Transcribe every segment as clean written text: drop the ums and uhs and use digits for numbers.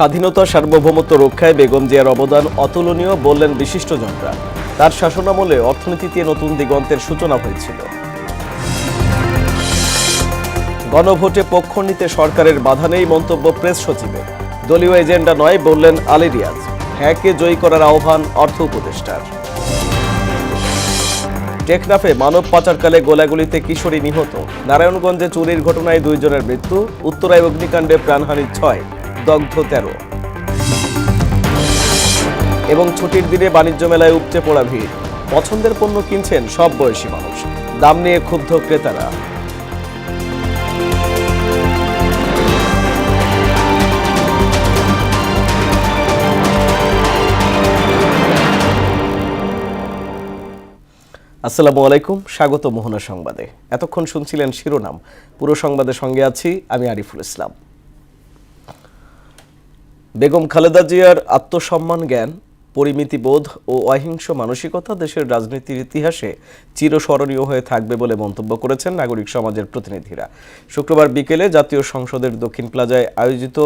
স্বাধীনতা সার্বভৌমত্ব রক্ষায় বেগম জিয়ার অবদান অতুলনীয় বললেন বিশিষ্টজনরা। তার শাসনামলে অর্থনীতিতে নতুন দিগন্তের সূচনা হয়েছিল। গণভোটে পক্ষ নিতে সরকারের বাধা নেই মন্তব্য প্রেস সচিবের। দলীয় এজেন্ডা নয় বললেন আলী রিয়াজ। হ্যাঁকে জয়ী করার আহ্বান অর্থ উপদেষ্টার। টেকনাফে মানব পাচারকালে গোলাগুলিতে কিশোরী নিহত। নারায়ণগঞ্জে চুরির ঘটনায় 2 জনের মৃত্যু। উত্তরায় অগ্নিকাণ্ডে প্রাণহানি 6, দগ্ধ 13। এবং ছুটির দিনে বাণিজ্য মেলায় উপচে পড়া ভিড়। পছন্দের পণ্য কিনছেন সব বয়সী মানুষ। দাম নিয়ে ক্ষুব্ধ ক্রেতারা। আসসালামু আলাইকুম, স্বাগত মোহনা সংবাদে। এতক্ষণ শুনছিলেন শিরোনাম। পুরো সংবাদের সঙ্গে আছি আমি আরিফুল ইসলাম। বেগম খালেদা জিয়ার আত্মসম্মান জ্ঞান, পরিমিতিবোধ ও অহিংস মানসিকতা দেশের রাজনীতির ইতিহাসে চিরস্মরণীয় হয়ে থাকবে বলে মন্তব্য করেছেন নাগরিক সমাজের প্রতিনিধিরা। শুক্রবার বিকেলে জাতীয় সংসদের দক্ষিণ প্লাজায় আয়োজিত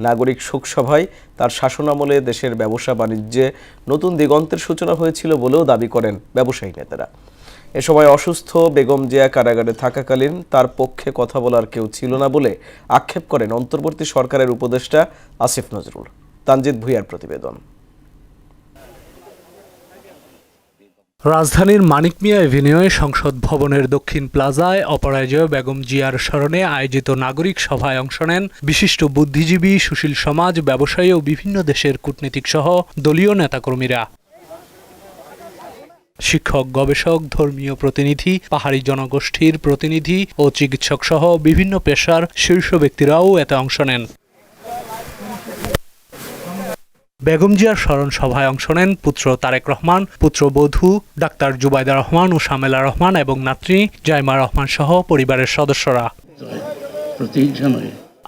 নাগরিক শোকসভায় তার শাসনামলে দেশের ব্যবসা বাণিজ্যে নতুন দিগন্তের সূচনা হয়েছিল বলেও দাবি করেন ব্যবসায়ী নেতারা। এ সময় অসুস্থ বেগম জিয়া কারাগারে থাকাকালীন তার পক্ষে কথা বলার কেউ ছিল না বলে আক্ষেপ করেন অন্তর্বর্তী সরকারের উপদেষ্টা আসিফ নজরুল। তানজিদ ভুঁইয়ার প্রতিবেদন। রাজধানীর মানিক মিয়া এভিনিউয়ে সংসদ ভবনের দক্ষিণ প্লাজায় অপরাজেয় বেগম জিয়ার স্মরণে আয়োজিত নাগরিক সভায় অংশ নেন বিশিষ্ট বুদ্ধিজীবী, সুশীল সমাজ, ব্যবসায়ী ও বিভিন্ন দেশের কূটনীতিক সহ দলীয় নেতাকর্মীরা। শিক্ষক, গবেষক, ধর্মীয় প্রতিনিধি, পাহাড়ি জনগোষ্ঠীর প্রতিনিধি ও চিকিৎসক সহ বিভিন্ন পেশার শীর্ষ ব্যক্তিরাও এতে অংশ নেন। বেগম জিয়ার স্মরণ সভায় অংশ নেন পুত্র তারেক রহমান, পুত্রবধূ ডাক্তার জুবাইদা রহমান ও শামেলা রহমান এবং নাতনি জাইমা রহমান সহ পরিবারের সদস্যরা।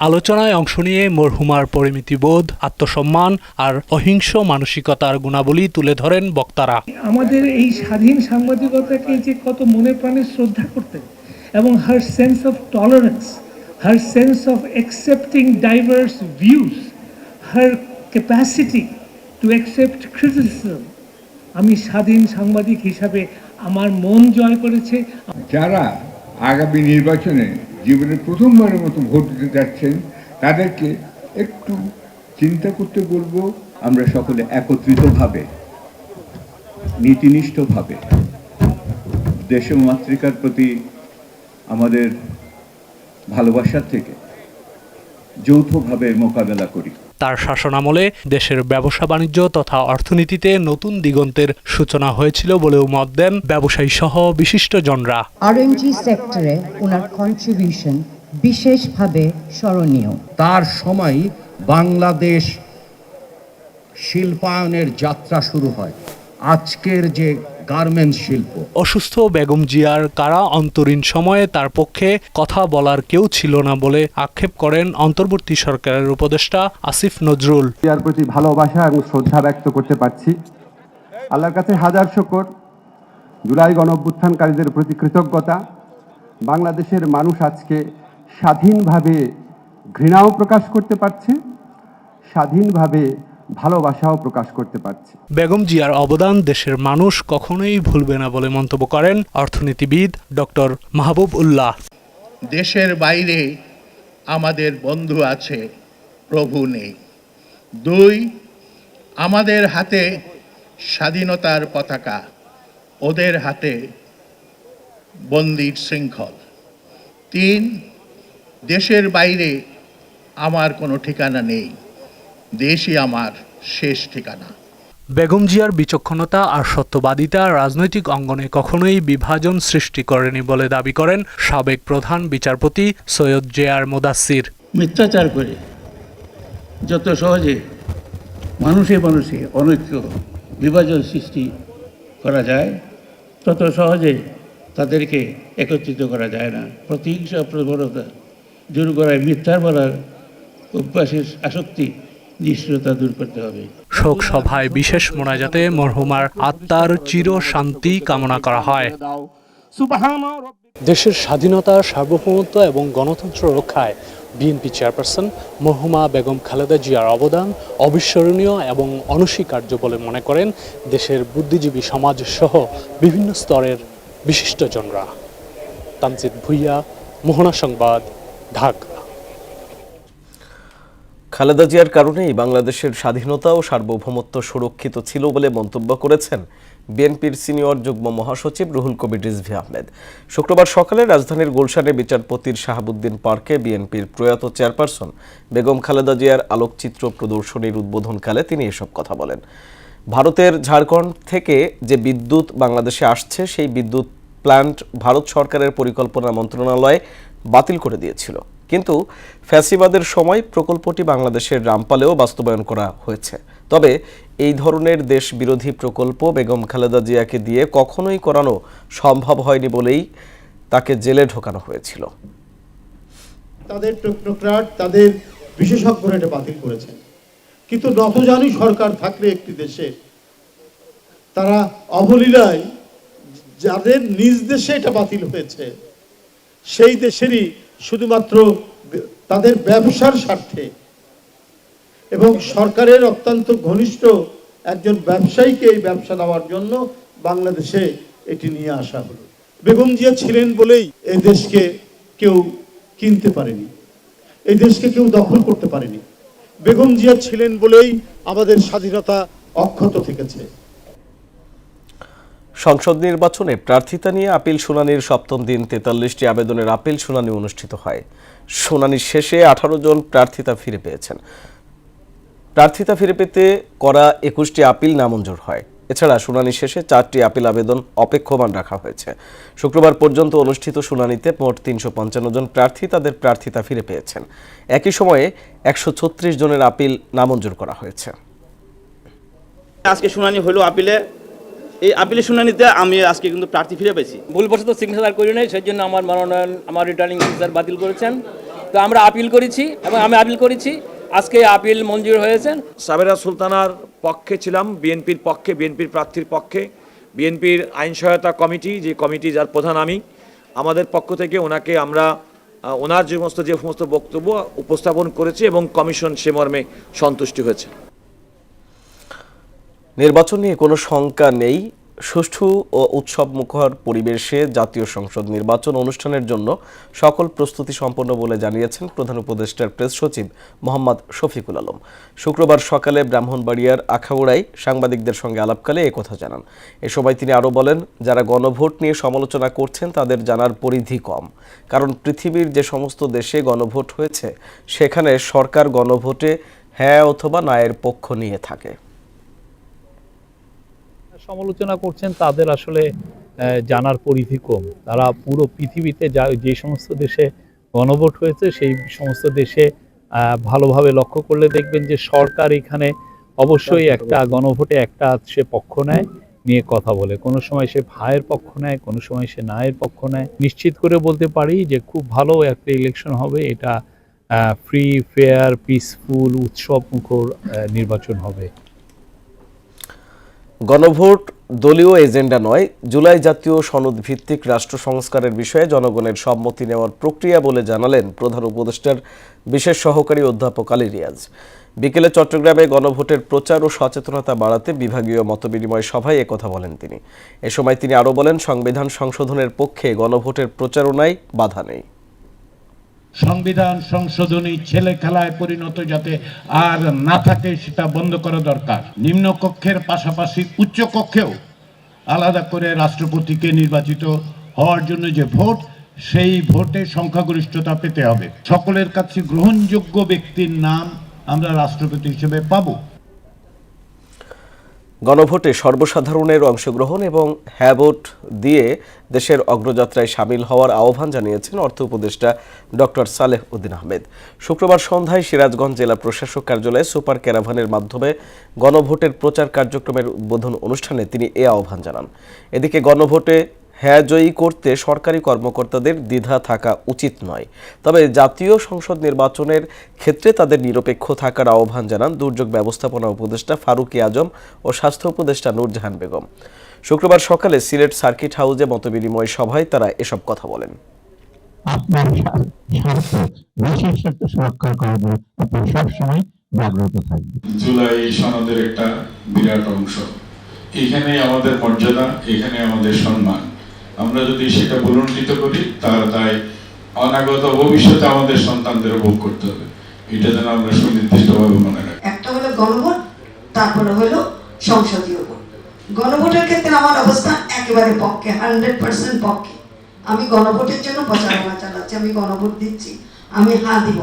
আলোচনায় অংশ নিয়ে মরহুমার পরিমিতিবোধ, আত্মসম্মান আর অহিংস মানসিকতার গুণাবলী তুলে ধরেন বক্তারা। আমাদের এই স্বাধীন সাংবাদিকতাকে যে কত মনে প্রাণে শ্রদ্ধা করতেন এবং her sense of tolerance, her sense of accepting diverse views, her capacity to accept criticism, আমি স্বাধীন সাংবাদিক হিসাবে আমার মন জয় করেছে। যারা আগামী নির্বাচনে জীবনের প্রথমবারের মতো ভোট দিতে যাচ্ছেন তাদেরকে একটু চিন্তা করতে বলবো। আমরা সকলে একত্রিতভাবে, নীতিনিষ্ঠভাবে দেশ ও মাতৃকার প্রতি আমাদের ভালোবাসার থেকে যৌথভাবে মোকাবেলা করি। তার শাসনামলে দেশের ব্যবসা বাণিজ্য তথা অর্থনীতিতে নতুন দিগন্তের সূচনা হয়েছিল বলেও মত দেন ব্যবসায়ী সহ বিশিষ্টজনরা। আরএনজি সেক্টরে ওনার কন্ট্রিবিউশন বিশেষভাবে স্মরণীয়। তার সময় বাংলাদেশ শিল্পায়নের যাত্রা শুরু হয়। আজকের যে গার্মেন্টস শিল্প। অসুস্থ বেগম জিয়ার কারা অন্তরীণ সময়ে তার পক্ষে কথা বলার কেউ ছিল না বলে আক্ষেপ করেন অন্তর্বর্তী সরকারের উপদেষ্টা আসিফ নজরুল। জিয়ার প্রতি ভালোবাসা এবং শ্রদ্ধা ব্যক্ত করতে পারছি। আল্লাহর কাছে হাজার শুকর। জুলাই গণঅভ্যুত্থানকারীদের প্রতি কৃতজ্ঞতা। বাংলাদেশের মানুষ আজকে স্বাধীনভাবে ঘৃণাও প্রকাশ করতে পারছে, স্বাধীনভাবে ভালোবাসাও প্রকাশ করতে পারছে। বেগম জিয়ার অবদান দেশের মানুষ কখনোই ভুলবে না বলে মন্তব্য করেন অর্থনীতিবিদ ডক্টর মাহবুব উল্লাহ। দেশের বাইরে আমাদের বন্ধু আছে, প্রভু নেই। 2, আমাদের হাতে স্বাধীনতার পতাকা, ওদের হাতে বন্দির শৃঙ্খল। 3, দেশের বাইরে আমার কোনো ঠিকানা নেই, দেশই আমার শেষ ঠিকানা। বেগম জিয়ার বিচক্ষণতা আর সত্যবাদিতা রাজনৈতিক অঙ্গনে কখনোই বিভাজন সৃষ্টি করেনি বলে দাবি করেন সাবেক প্রধান বিচারপতি সৈয়দ জে.আর. মোদাচ্ছির। মিথ্যাচার করে যত সহজে মানুষে মানুষে অনৈক্য, বিভাজন সৃষ্টি করা যায়, তত সহজে তাদেরকে একত্রিত করা যায় না। প্রতিহিংসা, প্রবণতা দূর করায় মিথ্যার বলার অভ্যাসের আসক্তি, নিষ্ঠুরতা দূর করতে হবে। শোক সভায় বিশেষ মোনাজাতে মরহুমার আত্মার চির শান্তি কামনা করা হয়। দেশের স্বাধীনতা, সার্বভৌমত্ব এবং গণতন্ত্র রক্ষায় বিএনপি চেয়ারপারসন মরহুমা বেগম খালেদা জিয়ার অবদান অবিস্মরণীয় এবং অনস্বীকার্য বলে মনে করেন দেশের বুদ্ধিজীবী সমাজ সহ বিভিন্ন স্তরের বিশিষ্টজনরা। তামজিদ ভুইয়া, মোহনা সংবাদ, ঢাকা। খালেদা জিয়ার কারণেই বাংলাদেশের স্বাধীনতা ও সার্বভৌমত্ব সুরক্ষিত ছিল বলে মন্তব্য করেছেন বিএনপির সিনিয়র যুগ্ম মহাসচিব রুহুল কবির রিজভী আহমেদ। শুক্রবার সকালে রাজধানীর গুলশানে বিচারপতির শাহাবুদ্দিন পার্কে বিএনপির প্রয়াত চেয়ারপারসন বেগম খালেদা জিয়ার আলোকচিত্র প্রদর্শনীর উদ্বোধনকালে তিনি এসব কথা বলেন। ভারতের ঝাড়খণ্ড থেকে যে বিদ্যুৎ বাংলাদেশে আসছে সেই বিদ্যুৎ প্ল্যান্ট ভারত সরকারের পরিকল্পনা মন্ত্রণালয় বাতিল করে দিয়েছিল, কিন্তু ফ্যাসিবাদের সময় প্রকল্পটি বাংলাদেশের রামপালেও বাস্তবায়ন করা হয়েছে। তবে এই ধরনের দেশ বিরোধী প্রকল্প বেগম খালেদা জিয়াকে দিয়ে কখনোই করানো সম্ভব হয়নি বলেই তাকে জেলে ঢোকানো হয়েছিল। তাদের টেকনোক্র্যাট, তাদের বিশেষজ্ঞরা এটা বাতিল করেছেন, কিন্তু নতজানি সরকার থাকলে একটি দেশে তারা অবলীলায় যাদের নিজ দেশে এটা বাতিল হয়েছে সেই দেশেরই শুধুমাত্র তাদের ব্যবসার স্বার্থে এবং সরকারের অত্যন্ত ঘনিষ্ঠ একজন ব্যবসায়ীকে এই ব্যবসা দেওয়ার জন্য বাংলাদেশে এটি নিয়ে আসা হলো। বেগম জিয়া ছিলেন বলেই এই দেশকে কেউ কিনতে পারেনি, এই দেশকে কেউ দখল করতে পারেনি। বেগম জিয়া ছিলেন বলেই আমাদের স্বাধীনতা অক্ষত থেকেছে। সংসদ নির্বাচনে প্রার্থিতা নিয়ে আপিল শুনানির সপ্তম দিন 43টি আবেদনের আপিল শুনানি অনুষ্ঠিত হয়। শুনানির শেষে 18 জন প্রার্থিতা ফিরে পেয়েছেন। প্রার্থিতা ফিরে পেতে করা 21টি আপিল নামঞ্জুর হয়। এছাড়া শুনানি শেষে 4টি আপিল আবেদন অপেক্ষমান রাখা হয়েছে। শুক্রবার পর্যন্ত অনুষ্ঠিত শুনানিতে মোট 355 জন প্রার্থী তাদের প্রার্থিতা ফিরে পেয়েছেন। একই সময়ে 136 জনের আপিল নামঞ্জুর করা হয়েছে। আজকে শুনানি হলো আপিলে। এই আপিলের শুনানিতে আমি আজকে কিন্তু প্রার্থী ফিরে পেয়েছি। ভুলবশত সিগনেচার করি নাই, সেই জন্য আমার মনোনয়ন আমার রিটার্নিং অফিসার বাতিল করেছেন। তো আমরা আপিল করেছি এবং আমি আপিল করেছি, আজকে আপিল মঞ্জুর হয়েছেন। সাবেরা সুলতানার পক্ষে ছিলাম, বিএনপির পক্ষে, বিএনপির প্রার্থীর পক্ষে। বিএনপির আইন সহায়তা কমিটি, যে কমিটি যার প্রধান আমি, আমাদের পক্ষ থেকে ওনাকে আমরা ওনার যে সমস্ত বক্তব্য উপস্থাপন করেছি এবং কমিশন সে মর্মে সন্তুষ্টি হয়েছে। নির্বাচন নিয়ে কোনো শঙ্কা নেই। সুষ্ঠু ও উৎসবমুখর পরিবেশে জাতীয় সংসদ নির্বাচন অনুষ্ঠানের জন্য সকল প্রস্তুতি সম্পন্ন বলে জানিয়েছেন প্রধান উপদেষ্টার প্রেস সচিব মোহাম্মদ শফিকুল আলম। শুক্রবার সকালে ব্রাহ্মণবাড়িয়ার আখাউড়ায় সাংবাদিকদের সঙ্গে আলাপকালে একথা জানান। এ সময় তিনি আরও বলেন, যারা গণভোট নিয়ে সমালোচনা করছেন তাদের জানার পরিধি কম, কারণ পৃথিবীর যে সমস্ত দেশে গণভোট হয়েছে সেখানে সরকার গণভোটে হ্যাঁ অথবা নায়ের পক্ষ নিয়ে থাকে। সমালোচনা করছেন তাদের আসলে জানার পরিধি কম। তারা পুরো পৃথিবীতে যে সমস্ত দেশে গণভোট হয়েছে সেই সমস্ত দেশে ভালোভাবে লক্ষ্য করলে দেখবেন যে সরকার এখানে অবশ্যই একটা গণভোটে একটা সে পক্ষ নেয়, নিয়ে কথা বলে। কোনো সময় সে ভাইয়ের পক্ষ নেয়, কোনো সময় সে নায়ের পক্ষ নেয়। নিশ্চিত করে বলতে পারি যে খুব ভালো একটা ইলেকশন হবে। এটা ফ্রি, ফেয়ার, পিসফুল, উৎসবমুখর নির্বাচন হবে। গণভোট দলীয় এজেন্ডা নয়, জুলাই জাতীয় সনদ ভিত্তিক রাষ্ট্র সংস্কারের বিষয়ে জনগণের সম্মতি নেওয়ার প্রক্রিয়া বলে জানালেন প্রধান উপদেষ্টার বিশেষ সহকারী অধ্যাপক আলী রিয়াজ। বিকেলে চট্টগ্রামে গণভোটের প্রচার ও সচেতনতা বাড়াতে বিভাগীয় মতবিনিময় সভায় একথা বলেন তিনি। এ সময় তিনি আরও বলেন, সংবিধান সংশোধনের পক্ষে গণভোটের প্রচারণায় বাধা নেই। সংবিধান সংশোধনী ছেলে খেলায় পরিণত যাতে আর না থাকে সেটা বন্ধ করা দরকার। নিম্ন কক্ষের পাশাপাশি উচ্চ কক্ষেও আলাদা করে রাষ্ট্রপতিকে নির্বাচিত হওয়ার জন্য যে ভোট, সেই ভোটে সংখ্যাগরিষ্ঠতা পেতে হবে। সকলের কাছে গ্রহণযোগ্য ব্যক্তির নাম আমরা রাষ্ট্রপতি হিসেবে পাব। গণভোটে সর্বসাধারণের অংশগ্রহণ এবং হ্যাঁ ভোট দিয়ে দেশের অগ্রযাত্রায় সামিল হওয়ার আহ্বান জানিয়েছেন অর্থ উপদেষ্টা ডক্টর সালেহ উদ্দিন আহমেদ। শুক্রবার সন্ধ্যায় সিরাজগঞ্জ জেলা প্রশাসক কার্যালয়ে সুপার ক্যারাভানের মাধ্যমে গণভোটের প্রচার কার্যক্রমের উদ্বোধন অনুষ্ঠানে তিনি এ আহ্বান জানান। এদিকে গণভোটে হ্যাঁ জয়ী করতে সরকারি কর্মকর্তাদের দ্বিধা থাকা উচিত নয়, তবে জাতীয় সংসদ নির্বাচনের ক্ষেত্রে তাদের নিরপেক্ষ থাকার আহ্বান জানান দুর্যোগ ব্যবস্থাপনা উপদেষ্টা ফারুকী আজম ও স্বাস্থ্য উপদেষ্টা নূরজাহান বেগম। শুক্রবার সকালে সিলেট সার্কিট হাউসে মতবিনিময় সভায় তারা এসব কথা বলেন। আপনার স্বার্থ, দেশের স্বার্থ সুরক্ষা করার জন্য আপনি সবসময় জাগ্রত থাকবেন। জুলাই সনদের একটা বিরাট অংশ, এখানে আমাদের মর্যাদা, এখানে আমাদের সম্মান। আমরা যদি সেটা বুলন্ডিত করি তার দায় অনাগত ভবিষ্যতে আমাদের সন্তানদের ভোগ করতে হবে। এটা যেন আমরা সুনির্দিষ্টভাবে মনে রাখি। একটা হলো গণভোট, তারপরে হলো সংসদীয় ভোট। গণভোটের ক্ষেত্রে আমার অবস্থান একেবারে পক্ষে, 100% পক্ষে। আমি গণভোটের জন্য প্রচারণা চালাচ্ছি, আমি গণভোট দিচ্ছি, আমি হ্যাঁ দিব।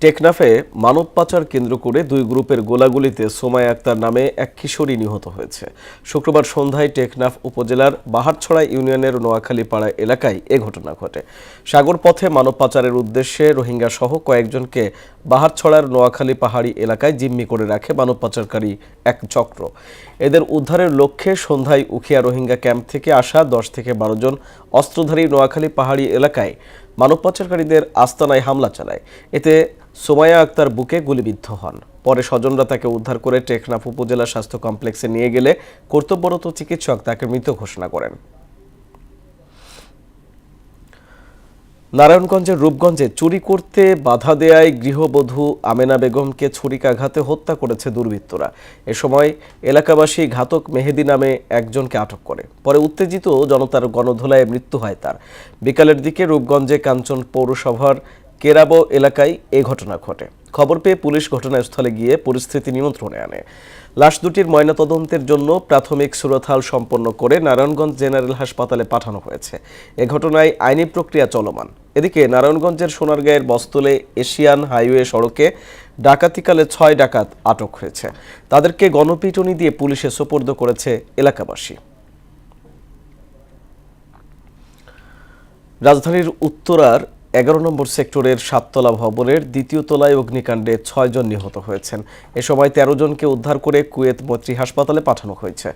টেকনাফে মানব পাচার কেন্দ্র করে দুই গ্রুপের গোলাগুলিতে সোমায়া আক্তার নামে এক কিশোরী নিহত হয়েছে। শুক্রবার সন্ধ্যায় টেকনাফ উপজেলার বাহারছড়া ইউনিয়নের নোয়াখালী পাড়া এলাকায় এ ঘটনা ঘটে। সাগর পথে মানব পাচারের উদ্দেশ্যে রোহিঙ্গা সহ কয়েকজনকে বাহারছড়ার নোয়াখালী পাহাড়ি এলাকায় জিম্মি করে রাখে মানব পাচারকারী এক চক্র। এদের উদ্ধারের লক্ষ্যে সন্ধ্যায় উখিয়া রোহিঙ্গা ক্যাম্প থেকে আসা 10 থেকে 12 জন অস্ত্রধারী নোয়াখালী পাহাড়ি এলাকায় মানব পাচারকারীদের আস্তানায় হামলা চালায়। এতে সোমায়া আক্তার বুকে গুলিবিদ্ধ হন। পরে স্বজনরা তাকে উদ্ধার করে টেকনাফ উপজেলা স্বাস্থ্য কমপ্লেক্সে নিয়ে গেলে কর্তব্যরত চিকিৎসক তাকে মৃত ঘোষণা করেন। নারায়ণগঞ্জের রূপগঞ্জে চুরি করতে বাধা দেয়ায় গৃহবধূ আমেনা বেগমকে ছুরিকাঘাতে হত্যা করেছে দুর্বৃত্তরা। এ সময় এলাকাবাসী ঘাতক মেহেদি নামে একজনকে আটক করে। পরে উত্তেজিত জনতার গণধোলায় মৃত্যু হয় তার। বিকালের দিকে রূপগঞ্জে কাঞ্চন পৌরসভার কেরাবো এলাকায় এ ঘটনা ঘটে। খবর পেয়ে পুলিশ ঘটনাস্থলে গিয়ে পরিস্থিতি নিয়ন্ত্রণে আনে। লাশ দুটির ময়নাতদন্তের জন্য প্রাথমিক সুরতহাল সম্পন্ন করে নারায়ণগঞ্জ জেনারেল হাসপাতালে পাঠানো হয়েছে। এ ঘটনায় আইনি প্রক্রিয়া চলমান। এদিকে নারায়ণগঞ্জের সোনারগাঁয়ের বস্তলে এশিয়ান হাইওয়ে সড়কে ডাকাতিকালে 6 ডাকাত আটক হয়েছে। তাদেরকে গণপিটুনি দিয়ে পুলিশে সোপর্দ করেছে এলাকাবাসী। রাজধানীর উত্তরার 11 নম্বর সেক্টরের 7তলা ভবনের 2য় তলায় অগ্নিকাণ্ডে 6 জন নিহত হয়েছেন। এ সময় 13 জনকে উদ্ধার করে কুয়েত মৈত্রী হাসপাতালে পাঠানো হয়েছে।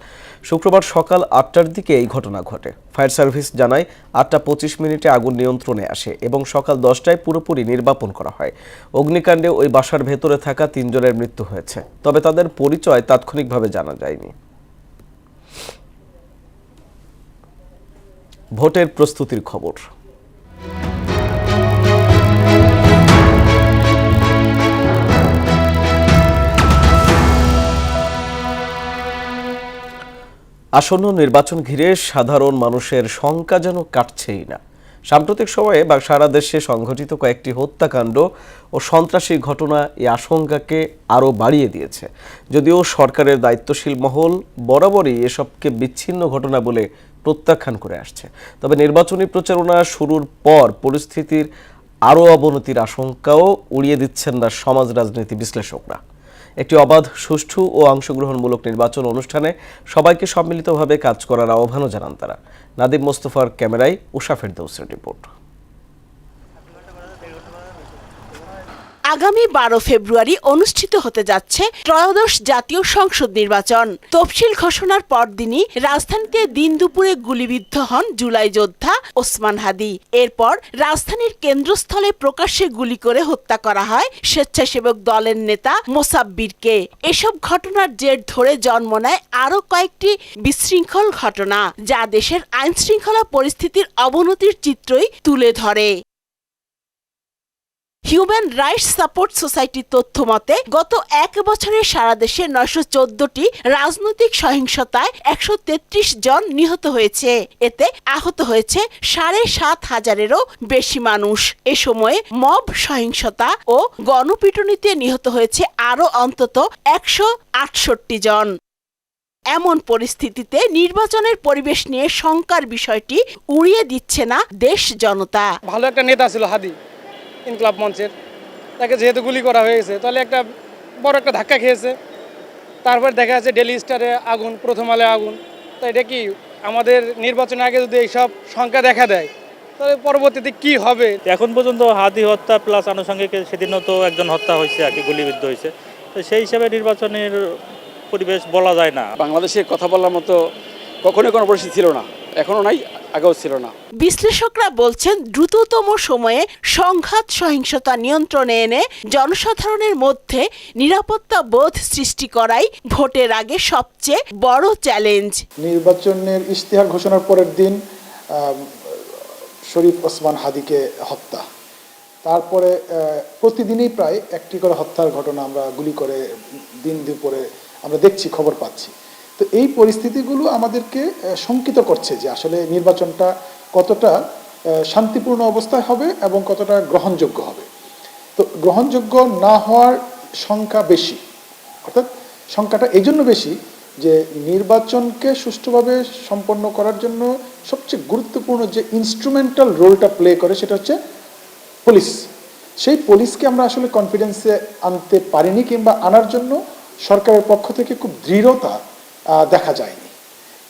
শুক্রবার সকাল 8টার দিকে এই ঘটনা ঘটে। ফায়ার সার্ভিস জানায় 8টা 25 মিনিটে আগুন নিয়ন্ত্রণে আসে এবং সকাল 10টায় পুরোপুরি নির্বাপন করা হয়। অগ্নিকাণ্ডে ওই বাসার ভেতরে থাকা 3 জনের মৃত্যু হয়েছে, তবে তাদের পরিচয় তাৎক্ষণিকভাবে জানা যায়নি। ভোটের প্রস্তুতির খবর। আসন্ন নির্বাচন ঘিরে সাধারণ মানুষের শঙ্কা যেন কাটছেই না। সাম্প্রতিক সময়ে বা সারা দেশে সংঘটিত কয়েকটি হত্যাকাণ্ড ও সন্ত্রাসী ঘটনা এই আশঙ্কাকে আরও বাড়িয়ে দিয়েছে। যদিও সরকারের দায়িত্বশীল মহল বরাবরই এসবকে বিচ্ছিন্ন ঘটনা বলে প্রত্যাখ্যান করে আসছে, তবে নির্বাচনী প্রচারণা শুরুর পর পরিস্থিতির আরও অবনতির আশঙ্কাও উড়িয়ে দিচ্ছেন না সমাজ রাজনীতি বিশ্লেষকরা। একটি অবাধ, সুষ্ঠু ও অংশগ্রহণমূলক নির্বাচন অনুষ্ঠানে সবাইকে সম্মিলিতভাবে কাজ করার আহ্বানও জানান তারা। নাদিম মোস্তফার ক্যামেরায় উষা ফেরদৌসের রিপোর্ট। আগামী 12 ফেব্রুয়ারি অনুষ্ঠিত হতে যাচ্ছে ত্রয়োদশ জাতীয় সংসদ নির্বাচন। তফসিল ঘোষণার পরদিনই রাজধানীতে দিন দুপুরে গুলিবিদ্ধ হন জুলাই যোদ্ধা ওসমান হাদি। এরপর রাজধানীর কেন্দ্রস্থলে প্রকাশ্যে গুলি করে হত্যা করা হয় স্বেচ্ছাসেবক দলের নেতা মোসাব্বিরকে। এসব ঘটনার জের ধরে জন্ম নেয় আরও কয়েকটি বিশৃঙ্খল ঘটনা, যা দেশের আইনশৃঙ্খলা পরিস্থিতির অবনতির চিত্রই তুলে ধরে। হিউম্যান রাইটস সাপোর্ট সোসাইটির তথ্য মতে গত 1 বছরে সারা দেশে 914টি রাজনৈতিক সহিংসতায় 133 জন নিহত হয়েছে। এতে আহত হয়েছে 7,500-এরও বেশি মানুষ। এ সময়ে মব সহিংসতা ও গণপিটুনিতে নিহত হয়েছে আরও অন্তত 168 জন। এমন পরিস্থিতিতে নির্বাচনের পরিবেশ নিয়ে শঙ্কার বিষয়টি উড়িয়ে দিচ্ছে না দেশ জনতা। ভালো একটা নেতা ছিল হাদি ইনকলাব মঞ্চের, তাকে যেহেতু গুলি করা হয়েছে তাহলে একটা বড় একটা ধাক্কা খেয়েছে। তারপর দেখা যাচ্ছে ডেইলি স্টারে আগুন, প্রথম আলো আগুন। তো এটা কি আমাদের নির্বাচনের আগে যদি এইসব সংখ্যা দেখা দেয় তাহলে পরবর্তীতে কি হবে? এখন পর্যন্ত হাদি হত্যা প্লাস আনুষঙ্গিক সেদিনও তো একজন হত্যা হয়েছে, আর কি গুলিবিদ্ধ হয়েছে। তো সেই হিসাবে নির্বাচনের পরিবেশ বলা যায় না। বাংলাদেশে কথা বলার মতো কখনোই কোনো পরিস্থিতি ছিল না, এখনো নাই, আগেও ছিল না। বিশ্লেষকরা বলছেন দ্রুততম সময়ে সংঘাত সহিংসতা নিয়ন্ত্রণে এনে জনসাধারণের মধ্যে নিরাপত্তা বোধ সৃষ্টি করাই ভোটের আগে সবচেয়ে বড় চ্যালেঞ্জ। নির্বাচনের ইশতেহার ঘোষণার পরের দিন শরীফ ওসমান হাদিকে হত্যা, তারপরে প্রতিদিনই প্রায় একটি করে হত্যার ঘটনা আমরা গুলি করে দিন দুপুরে আমরা দেখছি, খবর পাচ্ছি। তো এই পরিস্থিতিগুলো আমাদেরকে শঙ্কিত করছে যে আসলে নির্বাচনটা কতটা শান্তিপূর্ণ অবস্থায় হবে এবং কতটা গ্রহণযোগ্য হবে। তো গ্রহণযোগ্য না হওয়ার সংখ্যা বেশি, অর্থাৎ সংখ্যাটা এই জন্য বেশি যে নির্বাচনকে সুষ্ঠুভাবে সম্পন্ন করার জন্য সবচেয়ে গুরুত্বপূর্ণ যে ইনস্ট্রুমেন্টাল রোলটা প্লে করে সেটা হচ্ছে পুলিশ। সেই পুলিশকে আমরা আসলে কনফিডেন্সে আনতে পারিনি, কিংবা আনার জন্য সরকারের পক্ষ থেকে খুব দৃঢ়তা দেখা যায়নি।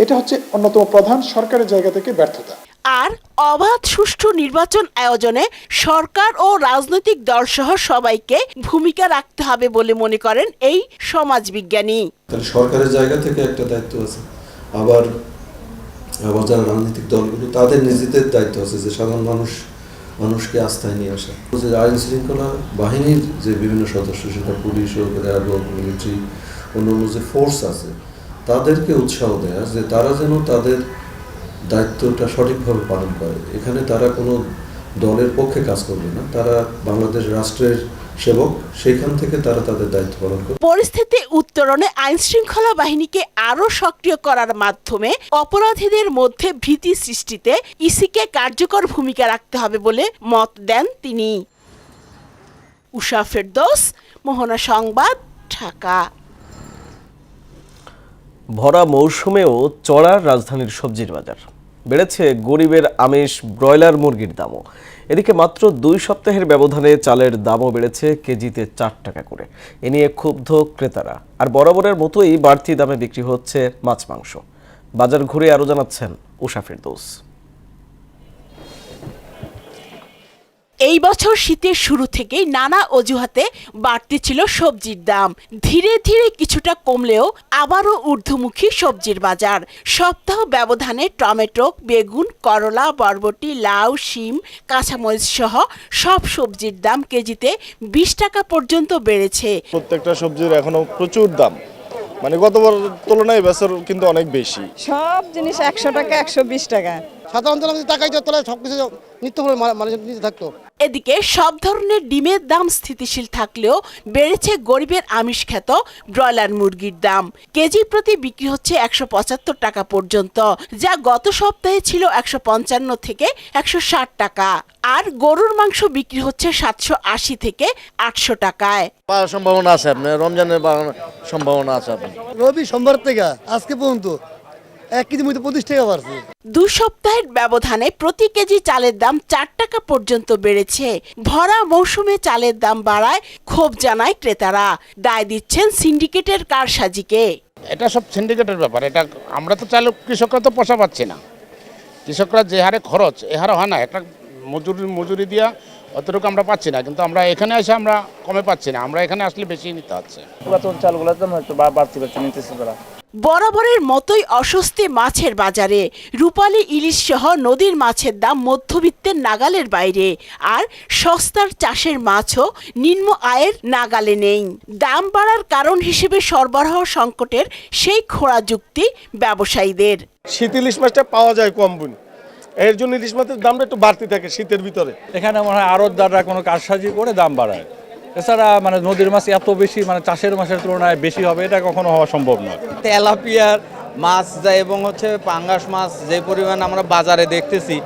এটা হচ্ছে অন্যতম প্রধান সরকারের জায়গা থেকে ব্যর্থতা। আর অবাধ সুষ্ঠু নির্বাচন আয়োজনে সরকার ও রাজনৈতিক দলসহ সবাইকে ভূমিকা রাখতে হবে বলে মনে করেন এই সমাজবিজ্ঞানী। তাহলে সরকারের জায়গা থেকে একটা দায়িত্ব আছে, আবার যারা রাজনৈতিক দলগুলো তাদের নিজেদের দায়িত্ব আছে যে সাধারণ মানুষকে আস্থায় নিয়ে আসা। যে আইন শৃঙ্খলা বাহিনীর যে বিভিন্ন সদস্য, সেটা পুলিশ হোক, র্যাব হোক, মিলিটারি, অন্যান্য যে ফোর্স আছে, তাদেরকে উৎসাহ দেয়া যে তারা যেন তাদের দায়িত্বটা সঠিকভাবে পালন করে। এখানে তারা কোনো দলের পক্ষে কাজ করবে না, তারা বাংলাদেশ রাষ্ট্রের সেবক, সেখান থেকে তারা তাদের দায়িত্ব পালন করে। পরিস্থিতি উত্তরণে আইন শৃঙ্খলা বাহিনীকে আরো সক্রিয় করার মাধ্যমে অপরাধীদের মধ্যে ভীতি সৃষ্টিতে ইসিকে কার্যকর ভূমিকা রাখতে হবে বলে মত দেন তিনি। উষা ফেরদৌস, মোহনা সংবাদ, ঢাকা। ভরা মৌসুমেও চড়ার রাজধানীর সবজির বাজার, বেড়েছে গরিবের আমিষ ব্রয়লার মুরগির দামও। এদিকে মাত্র 2 সপ্তাহের ব্যবধানে চালের দামও বেড়েছে কেজিতে 4 টাকা করে। এ নিয়ে ক্ষুব্ধ ক্রেতারা। আর বরাবরের মতোই বাড়তি দামে বিক্রি হচ্ছে মাছ মাংস। বাজার ঘুরে আরও জানাচ্ছেন উষা ফেরদৌস। এই বছর শীতের শুরু থেকেই নানা অজুহাতে বাড়তি ছিল সবজির দাম। ধীরে ধীরে কিছুটা কমলেও আবারও ঊর্ধ্বমুখী সবজির বাজার। সপ্তাহ ব্যবধানে টমেটো, বেগুন, করলা, বরবটি, লাউ, শিম, কাঁচামরিচ সহ সব সবজির দাম কেজিতে 20 টাকা পর্যন্ত বেড়েছে। প্রত্যেকটা সবজির এখনো প্রচুর দাম, মানে গতবার তুলনায় এবছর কিন্তু অনেক বেশি। সব জিনিস 100 টাকা, 120 টাকা। সাধারণত টাকাই তোলা সবকিছু নিত্য করে মানুষের নিতে থাকতো। এদিকে সব ধরনের ডিমের দাম স্থিতিশীল থাকলেও বেড়েছে গরিবের আমিষ খ্যাত ব্রয়লার মুরগির দাম। কেজি প্রতি বিক্রি হচ্ছে 175 টাকা পর্যন্ত, যা গত সপ্তাহে ছিল 155 থেকে 160 টাকা। আর গরুর মাংস বিক্রি হচ্ছে 780 থেকে 800 টাকায়। সম্ভাবনা আছে, আপনার রমজানের সম্ভাবনা আছে। রবি সোমবার থেকে আজকে পর্যন্ত 1 কেজি মধ্যে 25 টাকা বাড়ছে। 2 সপ্তাহের ব্যবধানে প্রতি কেজি চালের দাম 4 টাকা পর্যন্ত বেড়েছে। ভরা মৌসুমে চালের দাম বাড়ায় ক্ষোভ জানায় ক্রেতারা। দায় দিচ্ছেন সিন্ডিকেটের কারসাজিকে। এটা সব সিন্ডিকেটের ব্যাপার। এটা আমরা তো চালক, কৃষকরা তো পোষা পাচ্ছে না। কৃষকরা যে হারে খরচ, এ হারে হয় না। একটা মজুরি দিয়া অতটুকু আমরা পাচ্ছি না, কিন্তু আমরা এখানে এসে আমরা কমে পাচ্ছি না। আমরা এখানে আসলে বেশি নিতে হচ্ছে। পুরাতন চালগুলোর দাম একটু বাড়তি নিতেছে তারা। বরাবরের মতোই অস্বস্তি মাছের বাজারে। রূপালী ইলিশ সহ নদীর মাছের দাম মধ্যবিত্তের নাগালের বাইরে। আর সস্তার চাষের মাছও নিম্ন আয়ের নাগালে নেই। দাম বাড়ার কারণ হিসেবে সরবরাহ সংকটের সেই খোঁড়া যুক্তি ব্যবসায়ীদের। শীত ইলিশ মাছটা পাওয়া যায় কম বুন, এর জন্য ইলিশ মাছের দামটা একটু বাড়তি থাকে শীতের ভিতরে। এখানে মনে হয় আড়তদাররা কোনো কারসাজি করে দাম বাড়ায়। এছাড়া মানে নদীর মাছ এত বেশি, মানে চাষের মাছের তুলনায় বেশি হবে, এটা কখনো হওয়া সম্ভব নয়। তেলাপিয়ার মাছ যায় এবং পাঙ্গাস মাছ যে পরিমাণ আমরা বাজারে দেখতেছি,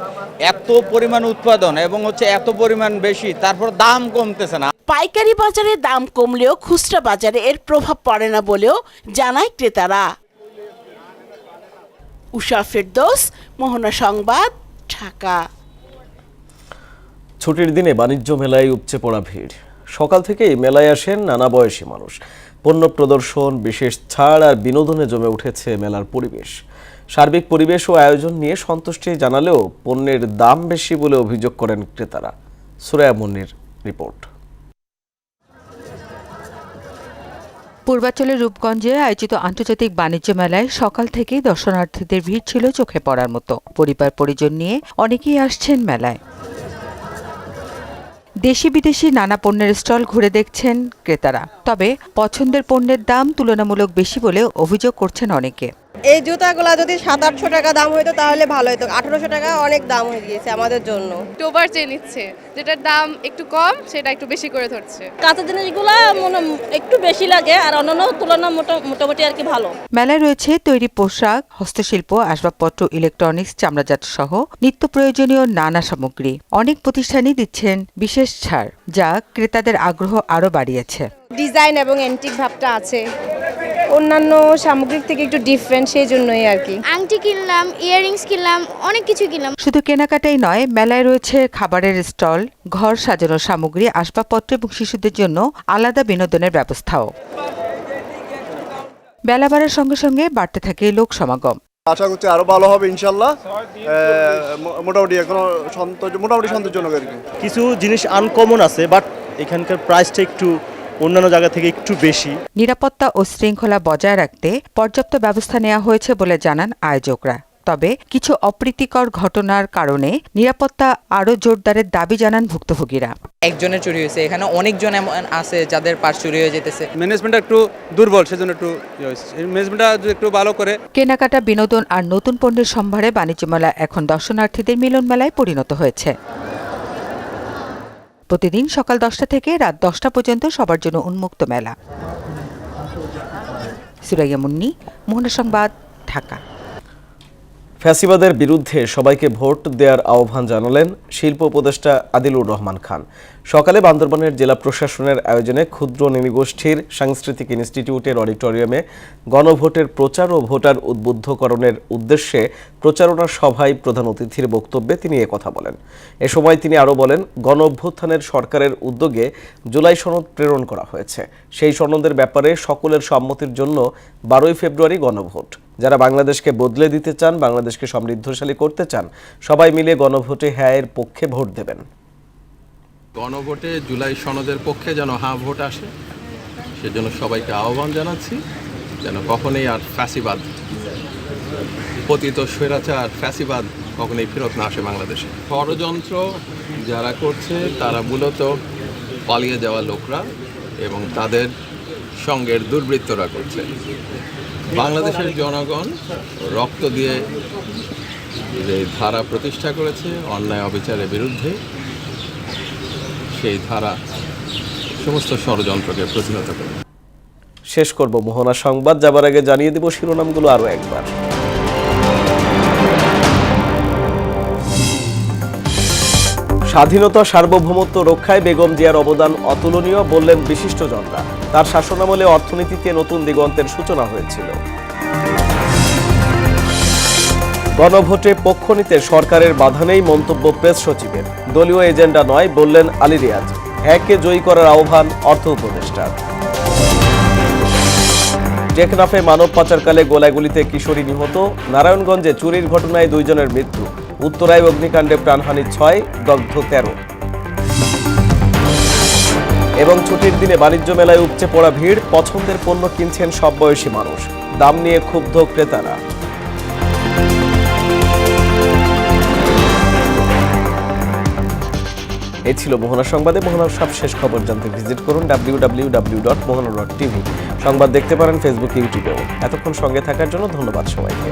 এত পরিমাণ উৎপাদন এবং এত পরিমাণ বেশি, তারপর দাম কমতেছে না। পাইকারি বাজারে দাম কমলেও খুচরা বাজারে এর প্রভাব পড়ে না বলেও জানায় ক্রেতারা। উষা ফেরদৌস, মোহনা সংবাদ, ঢাকা। ছুটির দিনে বাণিজ্য মেলায় উপচে পড়া ভিড়। সকাল থেকেই মেলায় আসেন নানা বয়সী মানুষ। পণ্য প্রদর্শন, বিশেষ ছাড় আর বিনোদনে জমে উঠেছে মেলার পরিবেশ। সার্বিক পরিবেশ ও আয়োজন নিয়ে সন্তুষ্টি জানালেও পণ্যের দাম বেশি বলে অভিযোগ করেন ক্রেতারা। সুরায়া মুন্নির রিপোর্ট। পূর্বাঞ্চলের রূপগঞ্জে আয়োজিত আন্তর্জাতিক বাণিজ্য মেলায় সকাল থেকেই দর্শনার্থীদের ভিড় ছিল চোখে পড়ার মতো। পরিবার পরিজন নিয়ে অনেকেই আসছেন মেলায়। দেশি বিদেশি নানা পণ্যের স্টল ঘুরে দেখছেন ক্রেতারা। তবে পছন্দের পণ্যের দাম তুলনামূলক বেশি বলে অভিযোগ করছেন অনেকে। এই জুতাগুলো যদি 700-800 টাকা দাম হইতো তাহলে ভালো হতো। 1800 টাকা অনেক দাম হয়ে গিয়েছে আমাদের জন্য। টোবার চেয়ে নিচ্ছে, যেটার দাম একটু কম সেটা একটু বেশি করে ধরছে। কাঁচা জিনিসগুলো একটু বেশি লাগে আর অন্যান্য তুলনা মোটামুটি আর কি ভালো। মেলায় রয়েছে তৈরি পোশাক, হস্তশিল্প, আসবাবপত্র, ইলেকট্রনিক্স, চামড়াজাত সহ নিত্য প্রয়োজনীয় নানা সামগ্রী। অনেক প্রতিষ্ঠানই দিচ্ছেন বিশেষ ছাড়, যা ক্রেতাদের আগ্রহ আরও বাড়িয়েছে। ডিজাইন এবং অ্যান্টিক ভাবটা আছে, অন্যান্য সামগ্রিক থেকে একটু ডিফারেন্ট, সেই জন্যই আর কি। আংটি কিনলাম, ইয়াররিংস কিনলাম, অনেক কিছু কিনলাম। শুধু কেনাকাটাই নয়, মেলায় রয়েছে খাবারের স্টল, ঘর সাজানোর সামগ্রী, আসবাবপত্র এবং শিশুদের জন্য আলাদা বিনোদনের ব্যবস্থাও। বেলা বাড়ার সঙ্গে সঙ্গে বাড়তে থাকে লোক সমাগম। আশা করছি আরো ভালো হবে ইনশাল্লাহ। মোটামুটি এখনো মোটামুটি সন্তোষজনক আর কি। কিছু জিনিস আনকমন আছে, বাট এখানকার প্রাইসটা একটু অন্যান্য জায়গা থেকে একটু বেশি। নিরাপত্তা ও শৃঙ্খলা বজায় রাখতে পর্যাপ্ত ব্যবস্থা নেওয়া হয়েছে বলে জানান আয়োজকরা। তবে কিছু অপ্রীতিকর ঘটনার কারণে নিরাপত্তা আরও জোরদারের দাবি জানান ভুক্তভোগীরা। একজনের চুরি হয়েছে, এখানে অনেকজন এমন আছে যাদের পার্স চুরি হয়ে যেতেছে। ম্যানেজমেন্টটা একটু দুর্বল, সেজন্য একটু ম্যানেজমেন্টটা একটু ভালো করে। কেনাকাটা, বিনোদন আর নতুন পণ্যের সম্ভারে বাণিজ্য মেলা এখন দর্শনার্থীদের মিলন মেলায় পরিণত হয়েছে। প্রতিদিন সকাল 10টা থেকে রাত 10টা পর্যন্ত সবার জন্য উন্মুক্ত মেলা। সুরাইয়া মুন্নি, মোহনা সংবাদ, ঢাকা। ফ্যাসিবাদের বিরুদ্ধে সবাইকে ভোট দেওয়ার আহ্বান জানালেন শিল্প উপদেষ্টা আদিলুর রহমান খান। সকালে বান্দরবানের জেলা প্রশাসনের আয়োজনে ক্ষুদ্র নৃগোষ্ঠীর সাংস্কৃতিক ইনস্টিটিউটের অডিটোরিয়ামে গণভোটের প্রচার ও ভোটার উদ্বুদ্ধকরণের উদ্দেশ্যে প্রচারণা সভায় প্রধান অতিথির বক্তব্যে তিনি কথা বলেন। এ সময় তিনি আরও বলেন, গণ অভ্যুত্থানের সরকারের উদ্যোগে জুলাই সনদ প্রেরণ করা হয়েছে। সেই সনদের ব্যাপারে সকলের সম্মতির জন্য 12ই ফেব্রুয়ারি গণভোট। যারা বাংলাদেশকে বদলে দিতে চান, বাংলাদেশকে সমৃদ্ধশালী করতে চান, সবাই মিলে গণভোটে হ্যাঁ এর পক্ষে ভোট দেবেন। গণভোটে জুলাই সনদের পক্ষে যেন হ্যাঁ ভোট আসে, সেজন্য সবাইকে আহ্বান জানাচ্ছি যেন কখনোই আর ফ্যাসিবাদ, পতিত স্বৈরাচার ফ্যাসিবাদ কখনোই ফেরত না আসে বাংলাদেশে। ষড়যন্ত্র যারা করছে তারা মূলত পালিয়ে যাওয়া লোকরা এবং তাদের সঙ্গের দুর্বৃত্তরা করছে। বাংলাদেশের জনগণ রক্ত দিয়ে যে ধারা প্রতিষ্ঠা করেছে অন্যায় অবিচারের বিরুদ্ধে, সেই ধারা সমস্ত ষড়যন্ত্রকে প্রতিহত করে। শেষ করব মোহনা সংবাদ, যাবার আগে জানিয়ে দেব শিরোনামগুলো আরও একবার। স্বাধীনতা সার্বভৌমত্ব রক্ষায় বেগম জিয়ার অবদান অতুলনীয় বললেন বিশিষ্টজনরা। তার শাসনামলে অর্থনীতিতে নতুন দিগন্তের সূচনা হয়েছিল। গণভোটে পক্ষ নিতে সরকারের বাধা নেই মন্তব্য প্রেস সচিবের। দলীয় এজেন্ডা নয় বললেন আলী রিয়াজ। হ্যাঁকে জয়ী করার আহ্বান অর্থ উপদেষ্টার। টেকনাফে মানব পাচারকালে গোলাগুলিতে কিশোরী নিহত। নারায়ণগঞ্জে চুরির ঘটনায় 2 জনের মৃত্যু। উত্তরায় অগ্নিকাণ্ডে প্রাণহানি 6, দগ্ধ 13। এবং ছুটির দিনে বাণিজ্য মেলায় উপচে পড়া ভিড়। পছন্দের পণ্য কিনছেন সব বয়সী মানুষ। দাম নিয়ে ক্ষুব্ধ ক্রেতারা। এই ছিল মোহনা সংবাদে। মোহনার সবশেষ খবর জানতে ভিজিট করুন www.mohana.tv। সংবাদ দেখতে পারেন ফেসবুক, ইউটিউবেও। এতক্ষণ সঙ্গে থাকার জন্য ধন্যবাদ সবাইকে।